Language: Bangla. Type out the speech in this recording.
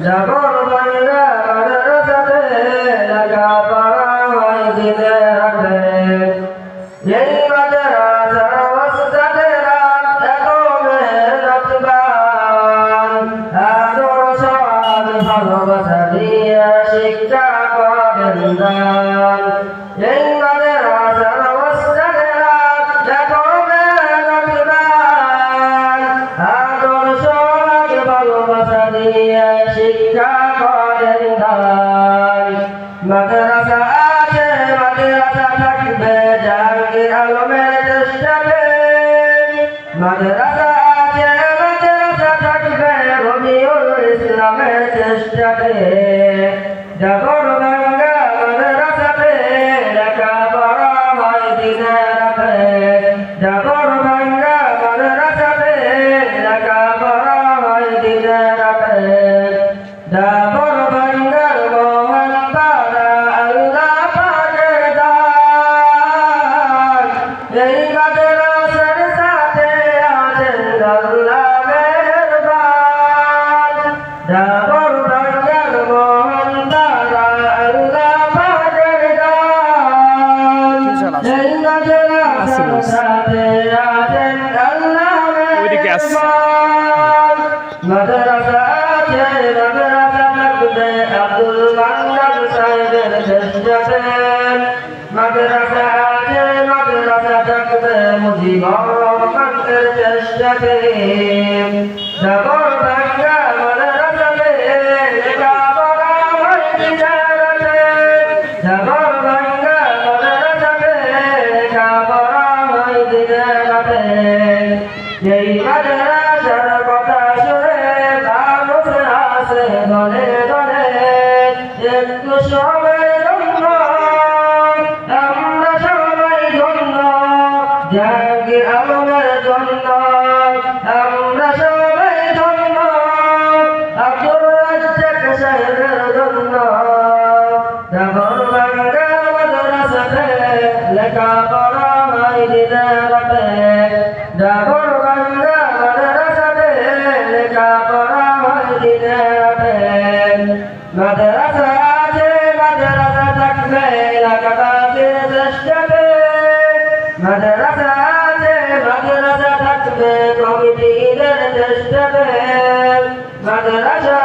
জাগর বাংলা মাদ্রাসাতে লেখাপড়া হয় দিনে রাতে। এই মাদ্রাসার ওস্তাদেরা এত মেহনতবান, আদর্শ আর ভালোবাসা দিয়ে শিক্ষা করেন দান। এই মাদ্রাসার ওস্তাদেরা এত মেহনতবান, আদর্শ আর ভালোবাসা দিয়ে শিক্ষা করেন দান। মাদ্রাসা আছে, মাদ্রাসা থাকবে জাহাঙ্গীর আলমের চেষ্টাতে। মাদ্রাসা আছে, মাদ্রাসা থাকবে রবিউল ইসলামের চেষ্টাতে। জাগর বাংলা মাদ্রাসাতে লেখাপড়া হয় দিনে রাতে। জাগর বাংলা মাদ্রাসাতে লেখাপড়া হয় দিনে রাতে। জাগর বাংলার মহান পাড়া আল্লাহ পাকের দান। এই মাদ্রাসার সাথে আছেন আল্লাহ মেহেরবান। জাগর বাংলার মহান পাড়া আল্লাহ পাকের দান। এই মাদ্রাসার সাথে আছেন আল্লাহ মেহেরবান। মাদ্রাসা আছে, মাদ্রাসা থাকবে আব্দুল মান্নান সাহেবের চেষ্টাতে। মাদ্রাসা আছে, মাদ্রাসা থাকবে মুজিবুর রহমানের চেষ্টাতে। জাগর বাংলা মাদ্রাসাতে লেখাপড়া হয় দিনে রাতে। জাগর বাংলা মাদ্রাসাতে লেখাপড়া হয় দিনে রাতে। এই মাদ্রাসার কথা শুনে মানুষ আসে দলে দলে। একটু সময় জন্য আমরা সবাই ধন্য, জাহাঙ্গীর আলমের জন্য আমরা সবাই ধন্য, আব্দুর রাজ্জাক সাহেবের জন্য। জাগর বাংলা মাদ্রাসাতে লেখাপড়া হয় দিনে রাতে। জাগর বাংলা মাদ্রাসাতে লেখাপড়া হয় দিনে রাতে। মাদ্রাসা আছে, মাদ্রাসা থাকবে এলাকাবাসীর চেষ্টাতে। মাদ্রাসা আছে, মাদ্রাসা থাকবে কমিটিদের চেষ্টাতে। মাদ্রাসা